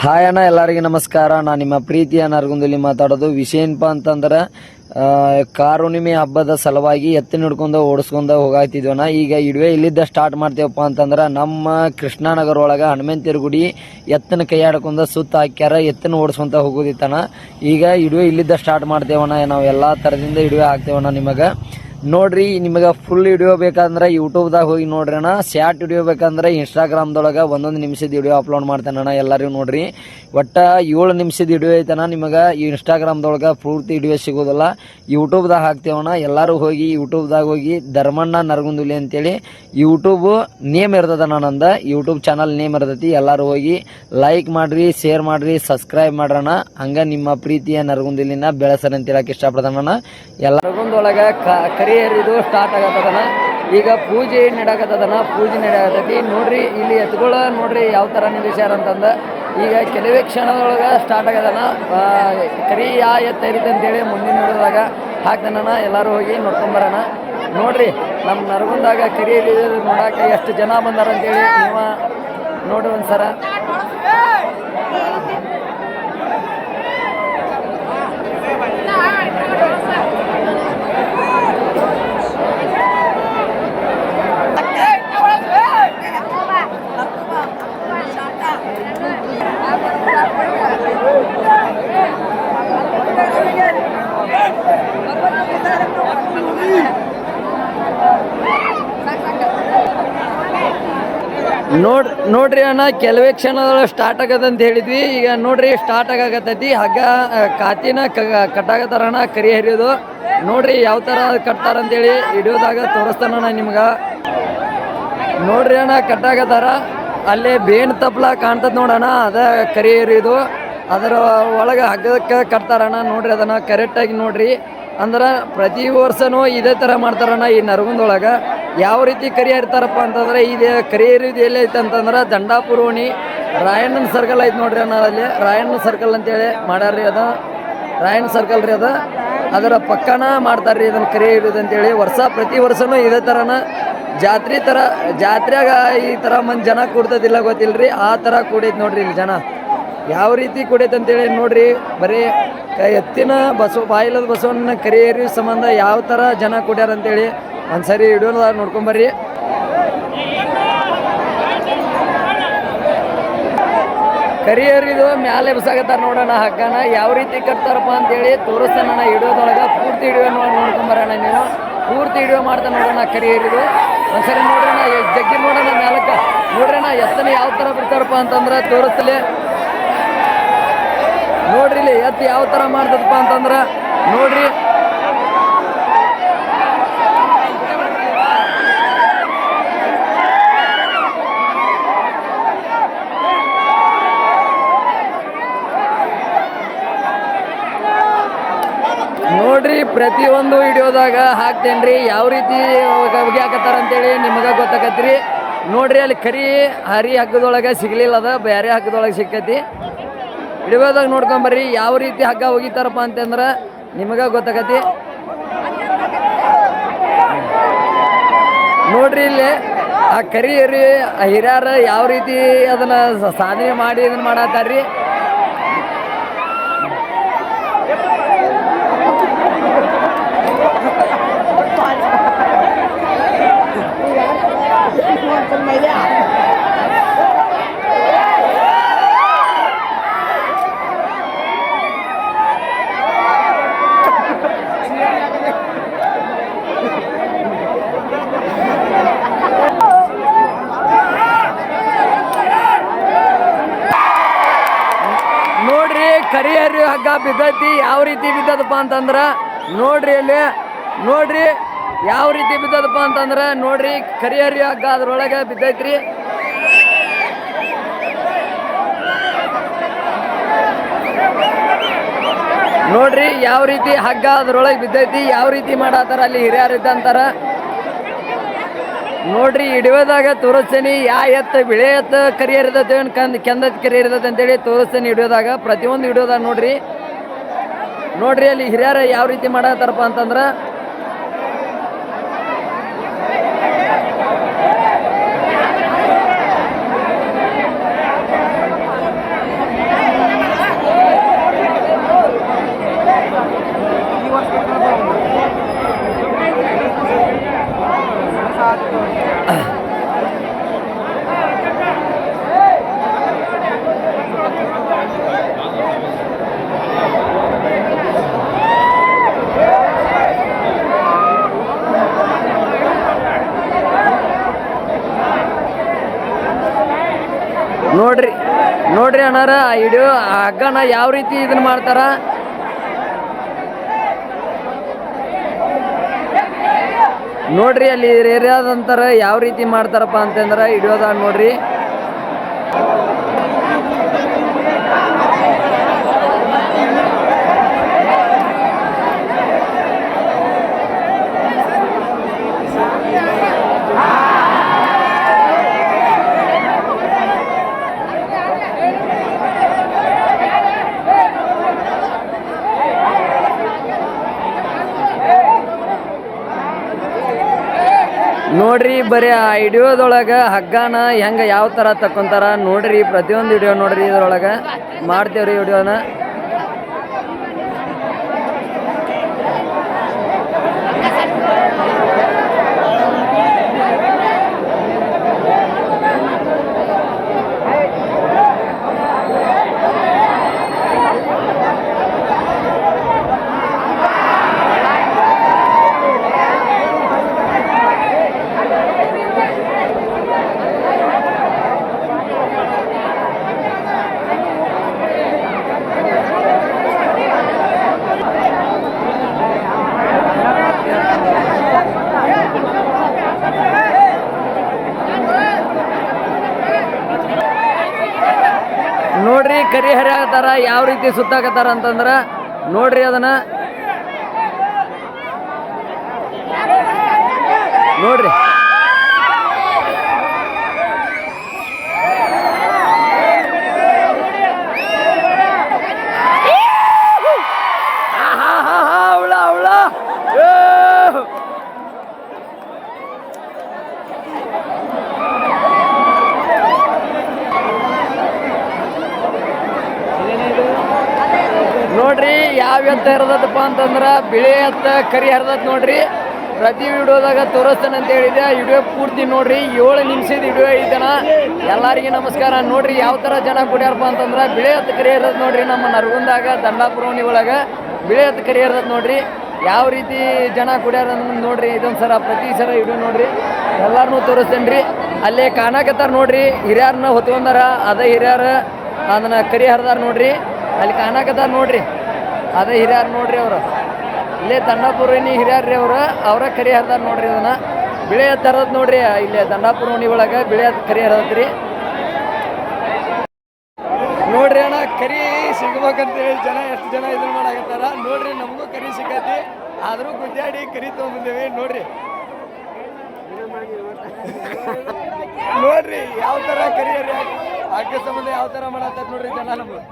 Hi ಅಣ್ಣ, ಎಲ್ಲರಿಗೂ ನಮಸ್ಕಾರ. ನಾನು ನಿಮ್ಮ ಪ್ರೀತಿಯ ನರಗುಂದಲ್ಲಿ ಮಾತಾಡೋದು. ವಿಷಯ ಏನಪ್ಪಾ ಅಂತಂದ್ರೆ ಕಾರುಣಿಮೆ ಹಬ್ಬದ ಸಲುವಾಗಿ ಎತ್ತಿನ ಹಿಡ್ಕೊಂಡು ಓಡಿಸ್ಕೊಂಡು ಹೋಗಾಯ್ತಿದ್ವಣ್ಣ. ಈಗ ಇಡುವೆ ಇಲ್ಲಿದ್ದ ಸ್ಟಾರ್ಟ್ ಮಾಡ್ತೇವಪ್ಪ ಅಂತಂದ್ರೆ ನಮ್ಮ ಕೃಷ್ಣನಗರ ಒಳಗ ಹನುಮಂತರ ಗುಡಿ ಎತ್ತನ ಕೈ ಆಡ್ಕೊಂಡು ಸುತ್ತ ಹಾಕ್ಯಾರ. ಎತ್ತನ ಓಡಿಸ್ಕೊಂತ ಹೋಗೋದಿತ್ತಣ್ಣ. ಈಗ ಇಡುವೆ ಇಲ್ಲಿದ್ದ ಸ್ಟಾರ್ಟ್ ಮಾಡ್ತೇವಣ್ಣ. ನಾವು ಎಲ್ಲಾ ತರದಿಂದ ಇಡುವೆ ಹಾಕ್ತೇವಣ್ಣ. ನೋಡ್ರಿ, ನಿಮಗೆ ಫುಲ್ ವಿಡಿಯೋ ಬೇಕಂದ್ರೆ ಯೂಟ್ಯೂಬ್ದಾಗ ಹೋಗಿ ನೋಡ್ರಿ ಅಣ್ಣ. ಶಾರ್ಟ್ ವಿಡಿಯೋ ಬೇಕಂದ್ರೆ ಇನ್ಸ್ಟಾಗ್ರಾಮ್ದೊಳಗೆ 1 ನಿಮಿಷದ ವಿಡಿಯೋ ಅಪ್ಲೋಡ್ ಮಾಡ್ತೇನೆ ಅಣ್ಣ. ಎಲ್ಲರಿಗೂ ನೋಡ್ರಿ. ಒಟ್ಟ 7 ನಿಮಿಷದ ವಿಡಿಯೋ ಐತಣ್ಣ. ನಿಮಗೆ ಇನ್ಸ್ಟಾಗ್ರಾಮ್ದೊಳಗೆ ಪೂರ್ತಿ ವಿಡಿಯೋ ಸಿಗೋದಿಲ್ಲ. ಯೂಟ್ಯೂಬ್ದಾಗ ಹಾಕ್ತೇವಣ್ಣ. ಎಲ್ಲರೂ ಹೋಗಿ ಯೂಟ್ಯೂಬ್ದಾಗ ಹೋಗಿ ಧರ್ಮಣ್ಣ ನರಗುಂದುಲಿ ಅಂತೇಳಿ ಯೂಟ್ಯೂಬ್ ನೇಮ್ ಇರ್ತದಣ್ಣ. ನಂದ ಯೂಟ್ಯೂಬ್ ಚಾನಲ್ ನೇಮ್ ಇರ್ತೈತಿ. ಎಲ್ಲರೂ ಹೋಗಿ ಲೈಕ್ ಮಾಡ್ರಿ, ಶೇರ್ ಮಾಡ್ರಿ, ಸಬ್ಸ್ಕ್ರೈಬ್ ಮಾಡ್ರಣ್ಣ. ಹಂಗ ನಿಮ್ಮ ಪ್ರೀತಿಯ ನರಗುಂದಿಲಿನ ಬೆಳೆಸರ್ ಅಂತ ಹೇಳಕ್ ಇಷ್ಟಪಡ್ತಾನಣ್ಣ. ಎಲ್ಲ ನರಗುಂದೊಳಗ ಕರಿಯರಿದು ಸ್ಟಾರ್ಟ್ ಆಗತ್ತದನ. ಈಗ ಪೂಜೆ ನಡಕತ್ತದನ. ಪೂಜೆ ನಡೆಯತೈತಿ ನೋಡ್ರಿ. ಇಲ್ಲಿ ಎತ್ಕೊಳ್ಳ ನೋಡ್ರಿ ಯಾವ ತರ ನಿಲ್ಲಿಸ್ಯಾರ ಅಂತಂದ. ಈಗ ಕೆಲವೇ ಕ್ಷಣದೊಳಗೆ ಸ್ಟಾರ್ಟ್ ಆಗದನ. ಕರಿ ಎತ್ತ ಇರುತ್ತೆ ಅಂತೇಳಿ ಮುಂದಿನ ನೋಡಿದಾಗ ಹಾಕ್ತಾನ. ಎಲ್ಲರೂ ಹೋಗಿ ನೋಡ್ಕೊಂಬರೋಣ. ನೋಡ್ರಿ, ನಮ್ಮ ನರಗುಂದಾಗ ಕರಿ ನೋಡಾಕ ಎಷ್ಟು ಜನ ಬಂದಾರ ಅಂತೇಳಿ ನೀವು ನೋಡ್ರಿ ಒಂದ್ಸರ. ನೋಡ್ರಿ ಅಣ್ಣ, ಕೆಲವೇ ಕ್ಷಣದೊಳಗೆ ಸ್ಟಾರ್ಟ್ ಆಗದಂತ ಹೇಳಿದ್ವಿ. ಈಗ ನೋಡ್ರಿ ಸ್ಟಾರ್ಟ್ ಆಗತೈತಿ. ಹಗ್ಗ ಕಾತಿನ ಕಟ್ಟಾಗತ್ತಾರಣ್ಣ ಕರಿ ಹರಿಯೋದು. ನೋಡ್ರಿ ಯಾವ ತರ ಕಟ್ತಾರ ಅಂತೇಳಿ ವಿಡಿಯೋದಾಗ ತೋರಿಸ್ತಾನಣ್ಣ ನಿಮ್ಗ. ನೋಡ್ರಿ ಅಣ್ಣ, ಕಟ್ಟಾಗತ್ತಾರ. ಅಲ್ಲೇ ಬೇನ್ ತಪ್ಲ ಕಾಣ್ತದ ನೋಡೋಣ, ಅದ ಕರಿ ಹರಿಯೋದು. ಅದರ ಒಳಗೆ ಹಗ್ಗಕ್ಕೆ ಕಟ್ತಾರಣ್ಣ. ನೋಡ್ರಿ ಅದನ್ನ ಕರೆಕ್ಟಾಗಿ ನೋಡ್ರಿ. ಅಂದ್ರೆ ಪ್ರತಿ ವರ್ಷನೂ ಇದೇ ಥರ ಮಾಡ್ತಾರಣ್ಣ ಈ ನರಗುಂದೊಳಗೆ. ಯಾವ ರೀತಿ ಕರಿ ಹರಿತಾರಪ್ಪ ಅಂತಂದ್ರೆ, ಇದು ಕರಿ ಹರಿಯೋದು ಎಲ್ಲಿ ಐತೆ ಅಂತಂದ್ರೆ ದಂಡಾಪುರ ಓಣಿ ರಾಯಣ್ಣನ ಸರ್ಕಲ್ ಐತೆ ನೋಡ್ರಿ ಅಣ್ಣ. ಅಲ್ಲಿ ರಾಯಣ್ಣ ಸರ್ಕಲ್ ಅಂತೇಳಿ ಮಾಡ್ಯಾರ್ರಿ. ಅದು ರಾಯಣ್ಣ ಸರ್ಕಲ್ ರೀ. ಅದರ ಪಕ್ಕನ ಮಾಡ್ತಾರ್ರಿ ಇದನ್ನು ಕರಿ ಹರಿಯೋದು ಅಂತೇಳಿ. ಪ್ರತಿ ವರ್ಷನೂ ಇದೇ ಥರನ ಜಾತ್ರೆಯಾಗ ಈ ಥರ ಮಂದಿ ಜನ ಕೂಡ್ತದಿಲ್ಲ ಗೊತ್ತಿಲ್ರಿ. ಆ ಥರ ಕೂಡೈತೆ ನೋಡ್ರಿ ಇಲ್ಲಿ ಜನ. ಯಾವ ರೀತಿ ಕೂಡೈತೆ ಅಂತೇಳಿ ನೋಡ್ರಿ. ಬರೀ ಎತ್ತಿನ ಬಾಯಿಲದ ಬಸವನ ಕರಿ ಹರಿಯೋ ಸಂಬಂಧ ಯಾವ ಥರ ಜನ ಕೂಡ್ಯಾರ ಅಂತೇಳಿ ಒಂದ್ಸರಿ ವಿಡಿಯೋದಾಗ ನೋಡ್ಕೊಂಬರ್ರಿ. ಕರಿ ಹರಿದು ಮ್ಯಾಲೆ ಎಬ್ಸಾಕತ್ತಾರ ನೋಡೋಣ ಹಗ್ಗನ. ಯಾವ ರೀತಿ ಕಟ್ತಾರಪ್ಪ ಅಂತೇಳಿ ತೋರಿಸ್ತಾನಣ್ಣ ವಿಡಿಯೋದೊಳಗೆ. ಪೂರ್ತಿ ವಿಡಿಯೋ ನೋಡ್ಕೊಂಬರೋಣ. ನೀನು ಪೂರ್ತಿ ವಿಡಿಯೋ ಮಾಡ್ತಾ ನೋಡೋಣ ಕರಿ ಹರಿದು. ಒಂದ್ಸರಿ ನೋಡ್ರಣ್ಣ, ಜಗ್ಗಿ ನೋಡೋಣ ಮ್ಯಾಲಕ್ಕೆ. ನೋಡ್ರಣ್ಣ ಎತ್ತನ ಯಾವ ಥರ ಬಿಡ್ತಾರಪ್ಪ ಅಂತಂದ್ರೆ ತೋರಿಸ್ತಲೇ. ನೋಡ್ರಿ ಇಲ್ಲಿ ಎತ್ತು ಯಾವ ಥರ ಮಾಡ್ತದಪ್ಪ ಅಂತಂದ್ರೆ ನೋಡ್ರಿ. ನೋಡ್ರಿ, ಪ್ರತಿಯೊಂದು ವಿಡಿಯೋದಾಗ ಹಾಕ್ತೇನ್ರಿ ಯಾವ ರೀತಿ ಒಗ್ಯಾಕತ್ತಾರ ಅಂತೇಳಿ ನಿಮಗೆ ಗೊತ್ತಾಗತ್ರಿ. ನೋಡ್ರಿ, ಅಲ್ಲಿ ಕರಿ ಹರಿ ಹಗ್ಗದೊಳಗೆ ಸಿಗ್ಲಿಲ್ಲ, ಅದ ಬೇರೆ ಹಗ್ಗದೊಳಗೆ ಸಿಕ್ಕತಿ. ವಿಡಿಯೋದಾಗ ನೋಡ್ಕೊಂಬರ್ರಿ ಯಾವ ರೀತಿ ಹಗ್ಗ ಹೋಗಿತಾರಪ್ಪ ಅಂತಂದ್ರೆ ನಿಮಗೆ ಗೊತ್ತಾಗತಿ. ನೋಡ್ರಿ ಇಲ್ಲಿ ಆ ಕರಿ ಹಿರಿಯರ ಯಾವ ರೀತಿ ಅದನ್ನ ಸಾಧನೆ ಮಾಡಿ ಇದನ್ನ ಮಾಡತ್ತಾರ್ರಿ. ಕರಿ ಹರಿಯೋ ಹಗ್ಗ ಬಿದ್ದೈತಿ. ಯಾವ ರೀತಿ ಬಿದ್ದದಪ್ಪ ಅಂತಂದ್ರ ನೋಡ್ರಿ ಅಲ್ಲಿ. ನೋಡ್ರಿ ಯಾವ ರೀತಿ ಬಿದ್ದದಪ್ಪ ಅಂತಂದ್ರ ನೋಡ್ರಿ ಕರಿ ಹರಿಯೋ ಹಗ್ಗ ಅದ್ರೊಳಗೆ ಬಿದ್ದೈತ್ರಿ. ನೋಡ್ರಿ ಯಾವ ರೀತಿ ಹಗ್ಗ ಅದ್ರೊಳಗೆ ಬಿದ್ದೈತಿ. ಯಾವ ರೀತಿ ಮಾಡತ್ತಾರ ಅಲ್ಲಿ ಹಿರಿಯರಿದ್ದಂತಾರ ನೋಡ್ರಿ. ಹಿಡಿಯೋದಾಗ ತೋರಿಸ್ತೇನೆ ಎತ್ತ ಬಿಳೆ ಎತ್ತ ಕರಿ ಹರಿದತೆ ಕೆಂದತ್ ಕರಿ ಹರಿದತೆ ಅಂತೇಳಿ ತೋರಿಸ್ತೇನೆ ಹಿಡಿಯೋದಾಗ. ಪ್ರತಿಯೊಂದು ಹಿಡಿಯೋದಾಗ ನೋಡ್ರಿ ಅಲ್ಲಿ ಹಿರಿಯರ ಯಾವ ರೀತಿ ಮಾಡತ್ತಾರಪ್ಪ ಅಂತಂದ್ರ ನೋಡ್ರಿ ಅಣ್ಣಾರ ಹಿಡಿಯೋ ಹಗ್ಗನ ಯಾವ ರೀತಿ ಇದನ್ನ ಮಾಡ್ತಾರ ನೋಡ್ರಿ. ಅಲ್ಲಿ ಏರಿಯಾದಂತಾರ ಯಾವ ರೀತಿ ಮಾಡ್ತಾರಪ್ಪ ಅಂತಂದ್ರ ಹಿಡಿಯೋದ ನೋಡ್ರಿ. ನೋಡ್ರಿ ಬರೀ ಆ ಹಿಡಿಯೋದೊಳಗ ಹಗ್ಗನ ಹೆಂಗ ಯಾವ ತರ ತಕ್ಕೊಂತಾರ ನೋಡ್ರಿ. ಪ್ರತಿಯೊಂದು ಹಿಡಿಯೋ ನೋಡ್ರಿ ಇದ್ರೊಳಗ ಮಾಡ್ತೇವ್ರಿ ಹಿಡಿಯೋನ. ನೋಡ್ರಿ ಕರಿ ಹರಿಯಾಕತ್ತಾರ ಯಾವ ರೀತಿ ಸುತ್ತಾಕತ್ತಾರ ಅಂತಂದ್ರ ನೋಡ್ರಿ ಅದನ್ನ ನೋಡ್ರಿ. ನೋಡ್ರಿ ಯಾವ ಎತ್ತ ಹರಿದತ್ತಪ್ಪ ಅಂತಂದ್ರ ಬಿಳಿ ಎತ್ತ ಕರಿ ಹರಿದತ್ ನೋಡ್ರಿ. ಪ್ರತಿ ವಿಡಿಯೋದಾಗ ತೋರಿಸ್ತೇನೆ ಅಂತ ಹೇಳಿದೆ. ವಿಡಿಯೋ ಪೂರ್ತಿ ನೋಡ್ರಿ. 7 ನಿಮಿಷದ ವಿಡಿಯೋ ಐತನ. ಎಲ್ಲರಿಗೂ ನಮಸ್ಕಾರ. ನೋಡ್ರಿ ಯಾವ ತರ ಜನ ಕುಡಿಯಾರಪ್ಪ ಅಂತಂದ್ರ ಬಿಳಿ ಎತ್ತ ಕರಿ ಹರಿದತ್ ನೋಡ್ರಿ. ನಮ್ಮ ನರಗುಂದಾಗ ದಂಡಾಪುರ ಒಳಗ ಬಿಳಿ ಎತ್ತ ಕರಿ ಹರಿದತ್ ನೋಡ್ರಿ. ಯಾವ ರೀತಿ ಜನ ಕುಡಿಯಾರ ನೋಡ್ರಿ. ಇದೊಂದು ಸರ ಪ್ರತಿ ಸರ ವಿಡಿಯೋ ನೋಡ್ರಿ. ಎಲ್ಲಾರನ್ನೂ ತೋರಿಸ್ತೇನ್ರಿ. ಅಲ್ಲೇ ಕಾಣಕತ್ತಾರ ನೋಡ್ರಿ. ಹಿರಿಯರನ್ನ ಹೊತ್ಕೊಂಡಾರ. ಅದೇ ಹಿರಿಯರ ಅದನ್ನ ಕರಿ ಹರಿದಾರ ನೋಡ್ರಿ. ಅಲ್ಲಿ ಕಾಣಕತ್ತಾರ ನೋಡ್ರಿ. ಅದೇ ಹಿರಿಯರು ನೋಡ್ರಿ. ಅವ್ರು ಇಲ್ಲೇ ದಂಡಾಪುರನಿ ಹಿರಿಯರ್ರಿ. ಅವ್ರ ಕರಿ ಹರಿದಾರ ನೋಡ್ರಿ. ಅದನ್ನ ಬಿಳಿ ಎತ್ತ ಹರಿದತ್ ನೋಡ್ರಿ. ಇಲ್ಲೇ ದಂಡಾಪುರ ಒಳಗ ಬಿಳಿ ಎತ್ತ ಕರಿ ಹರಿದತ್ರಿ ನೋಡ್ರಿ. ಅಣ್ಣ ಕರಿ ಸಿಗ್ಬೇಕಂತೇಳಿ ಜನ ಎಷ್ಟು ಜನ ಇದನ್ನ ಮಾಡಾಕತ್ತಾರ ನೋಡ್ರಿ. ನಮಗೂ ಕರಿ ಸಿಗತಿ ಆದ್ರೂ ಗುದ್ದಾಡಿ ಕರಿ ತಗೊಂಡ್ಬಂದೇವಿ ನೋಡ್ರಿ. ನೋಡ್ರಿ ಯಾವ ತರ ಕರಿ ಹಗ್ಗ ಸಂಬಂಧ ಯಾವ ತರ ಮಾಡತ್ತಾರ ನೋಡ್ರಿ ಜನ ನಮ್ಗೆ.